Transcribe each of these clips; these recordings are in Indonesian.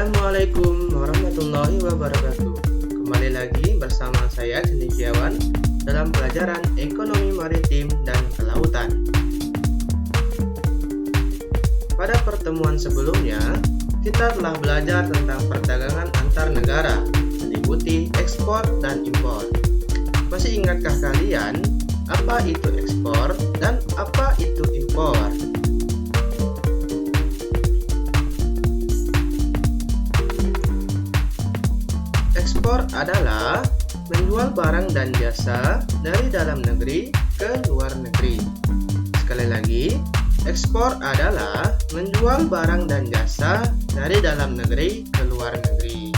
Assalamualaikum warahmatullahi wabarakatuh. Kembali lagi bersama saya Cendekiawan dalam pelajaran Ekonomi Maritim dan Kelautan. Pada pertemuan sebelumnya, kita telah belajar tentang perdagangan antar negara, meliputi ekspor dan impor. Masih ingatkah kalian apa itu ekspor dan apa itu impor? Ekspor adalah menjual barang dan jasa dari dalam negeri ke luar negeri. Sekali lagi, ekspor adalah menjual barang dan jasa dari dalam negeri ke luar negeri.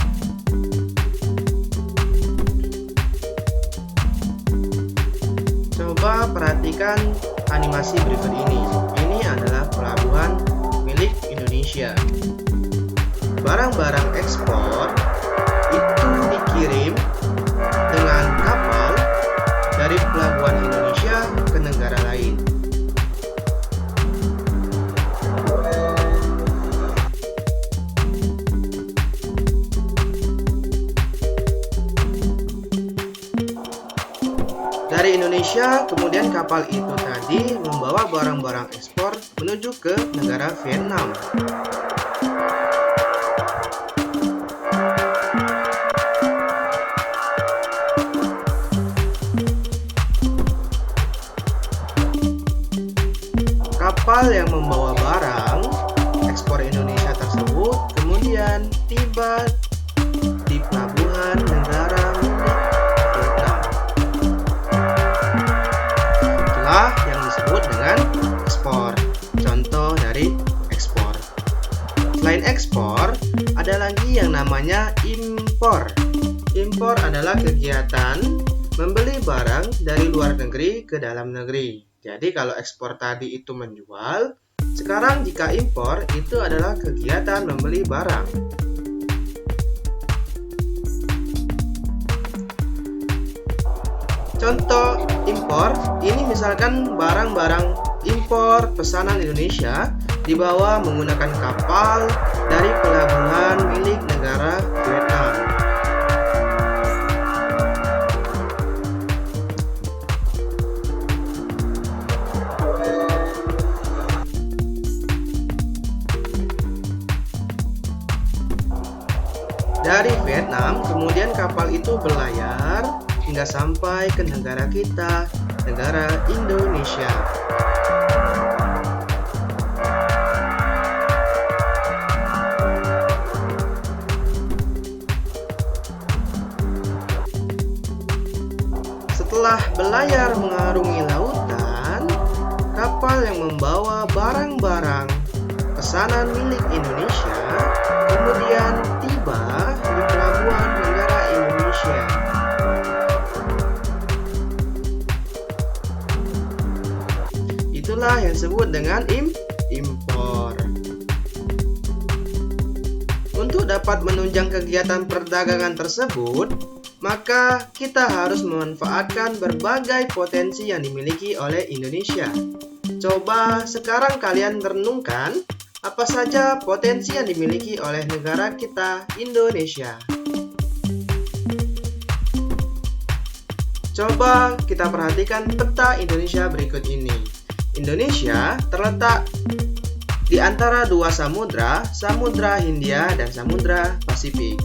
Coba perhatikan animasi berikut ini. Ini adalah pelabuhan milik Indonesia. Barang-barang ekspor itu dikirim dengan kapal dari pelabuhan Indonesia ke negara lain. Dari Indonesia, kemudian kapal itu tadi membawa barang-barang ekspor menuju ke negara Vietnam. Kapal yang membawa barang ekspor Indonesia tersebut kemudian tiba di pelabuhan negara milik Vietnam. Itulah yang disebut dengan ekspor. Contoh dari ekspor. Selain ekspor, ada lagi yang namanya impor. Impor adalah kegiatan membeli barang dari luar negeri ke dalam negeri. Jadi kalau ekspor tadi itu menjual, sekarang jika impor itu adalah kegiatan membeli barang. Contoh impor, ini misalkan barang-barang impor pesanan Indonesia dibawa menggunakan kapal dari pelabuhan milik negara Vietnam. Dari Vietnam, kemudian kapal itu berlayar hingga sampai ke negara kita, negara Indonesia. Setelah berlayar mengarungi lautan, kapal yang membawa barang-barang pesanan milik Indonesia kemudian tiba di pelabuhan negara Indonesia. Itulah yang disebut dengan impor. Untuk dapat menunjang kegiatan perdagangan tersebut, maka kita harus memanfaatkan berbagai potensi yang dimiliki oleh Indonesia. Coba sekarang kalian renungkan apa saja potensi yang dimiliki oleh negara kita, Indonesia. Coba kita perhatikan peta Indonesia berikut ini. Indonesia terletak di antara dua samudra, Samudra Hindia dan Samudra Pasifik.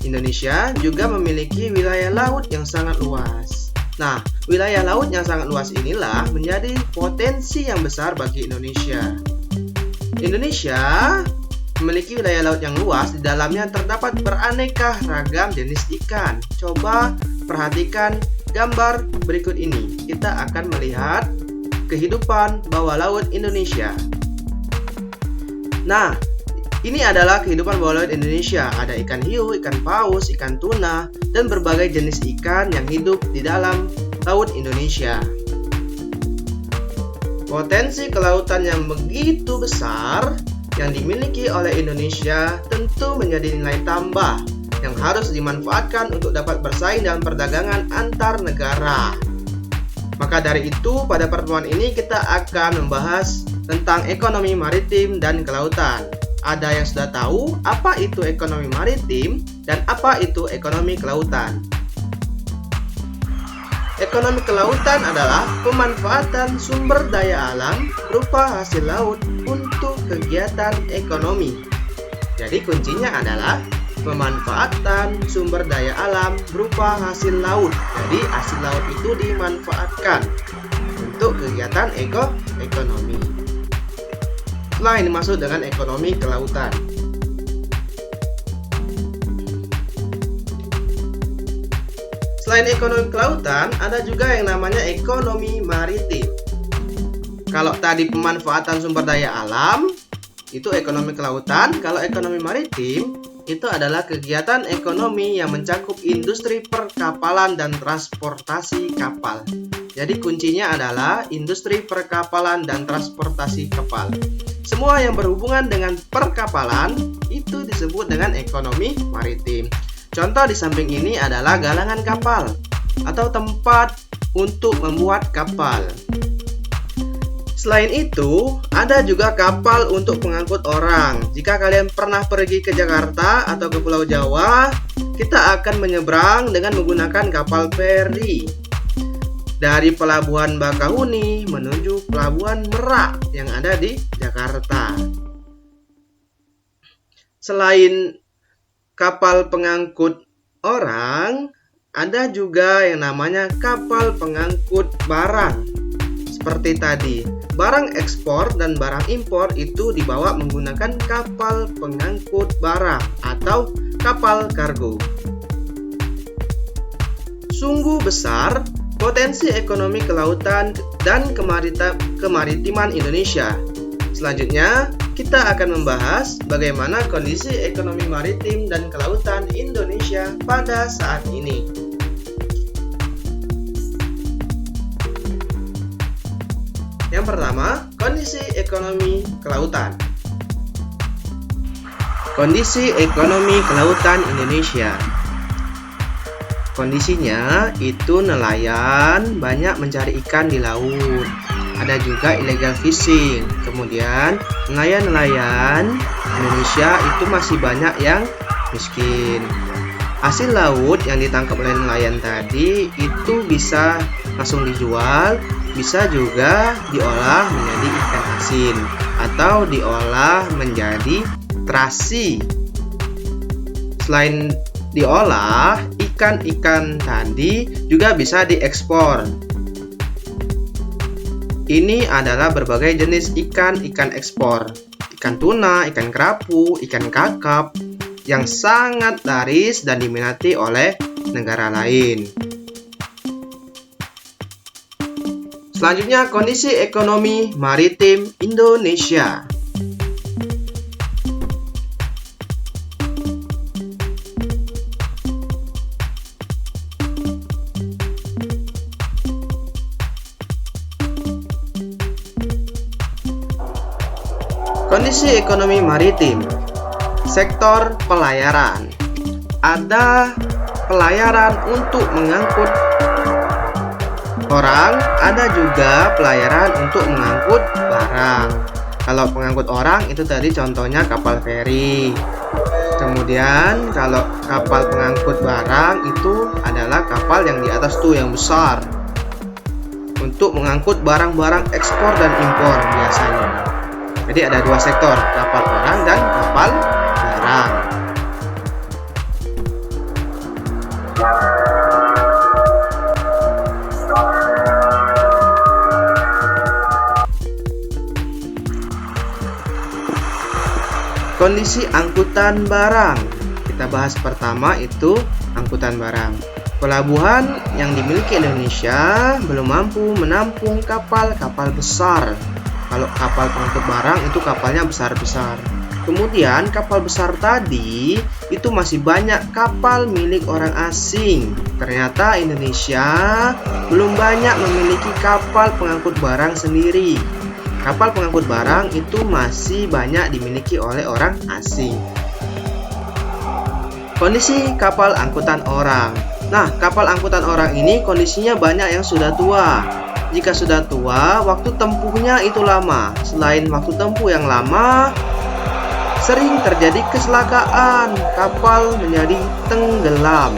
Indonesia juga memiliki wilayah laut yang sangat luas. Nah, wilayah laut yang sangat luas inilah menjadi potensi yang besar bagi Indonesia. Indonesia memiliki wilayah laut yang luas, di dalamnya terdapat beraneka ragam jenis ikan. Coba perhatikan gambar berikut ini. Kita akan melihat kehidupan bawah laut Indonesia. Nah, ini adalah kehidupan bawah laut Indonesia. Ada ikan hiu, ikan paus, ikan tuna, dan berbagai jenis ikan yang hidup di dalam laut Indonesia. Potensi kelautan yang begitu besar yang dimiliki oleh Indonesia tentu menjadi nilai tambah yang harus dimanfaatkan untuk dapat bersaing dalam perdagangan antar negara. Maka dari itu, pada pertemuan ini kita akan membahas tentang ekonomi maritim dan kelautan. Ada yang sudah tahu apa itu ekonomi maritim dan apa itu ekonomi kelautan? Ekonomi kelautan adalah pemanfaatan sumber daya alam berupa hasil laut untuk kegiatan ekonomi. Jadi kuncinya adalah pemanfaatan sumber daya alam berupa hasil laut. Jadi hasil laut itu dimanfaatkan untuk kegiatan ekonomi. Itulah yang dimaksud dengan ekonomi kelautan. Selain ekonomi kelautan, ada juga yang namanya ekonomi maritim. Kalau tadi pemanfaatan sumber daya alam, itu ekonomi kelautan. Kalau ekonomi maritim, itu adalah kegiatan ekonomi yang mencakup industri perkapalan dan transportasi kapal. Jadi kuncinya adalah industri perkapalan dan transportasi kapal. Semua yang berhubungan dengan perkapalan itu disebut dengan ekonomi maritim. Contoh di samping ini adalah galangan kapal atau tempat untuk membuat kapal. Selain itu, ada juga kapal untuk pengangkut orang. Jika kalian pernah pergi ke Jakarta atau ke Pulau Jawa, kita akan menyeberang dengan menggunakan kapal feri dari Pelabuhan Bakahuni menuju Pelabuhan Merak yang ada di Jakarta. Selain kapal pengangkut orang, ada juga yang namanya kapal pengangkut barang. Seperti tadi, barang ekspor dan barang impor itu dibawa menggunakan kapal pengangkut barang atau kapal kargo. Sungguh besar potensi ekonomi kelautan dan kemaritiman Indonesia. Selanjutnya, kita akan membahas bagaimana kondisi ekonomi maritim dan kelautan Indonesia pada saat ini. Yang pertama, kondisi ekonomi kelautan. Kondisi ekonomi kelautan Indonesia. Kondisinya itu nelayan banyak mencari ikan di laut. Ada juga illegal fishing. Kemudian nelayan-nelayan Indonesia itu masih banyak yang miskin. Hasil laut yang ditangkap oleh nelayan tadi itu bisa langsung dijual, bisa juga diolah menjadi ikan asin atau diolah menjadi terasi. Selain diolah, ikan-ikan tadi juga bisa diekspor. Ini adalah berbagai jenis ikan ekspor. Ikan tuna, ikan kerapu, ikan kakap yang sangat laris dan diminati oleh negara lain. Selanjutnya, kondisi ekonomi maritim Indonesia. Kondisi ekonomi maritim. Sektor pelayaran. Ada pelayaran untuk mengangkut orang, ada juga pelayaran untuk mengangkut barang. Kalau pengangkut orang itu tadi contohnya kapal feri. Kemudian kalau kapal pengangkut barang itu adalah kapal yang di atas tuh yang besar. Untuk mengangkut barang-barang ekspor dan impor biasanya. Jadi ada dua sektor, kapal orang dan kapal barang. Kondisi angkutan barang. Kita bahas pertama itu angkutan barang. Pelabuhan yang dimiliki Indonesia belum mampu menampung kapal-kapal besar. Kalau kapal pengangkut barang itu kapalnya besar-besar. Kemudian kapal besar tadi itu masih banyak kapal milik orang asing. Ternyata Indonesia belum banyak memiliki kapal pengangkut barang sendiri. Kapal pengangkut barang itu masih banyak dimiliki oleh orang asing. Kondisi kapal angkutan orang. Nah, kapal angkutan orang ini kondisinya banyak yang sudah tua. Jika sudah tua, waktu tempuhnya itu lama. Selain waktu tempuh yang lama, sering terjadi kecelakaan, kapal menjadi tenggelam.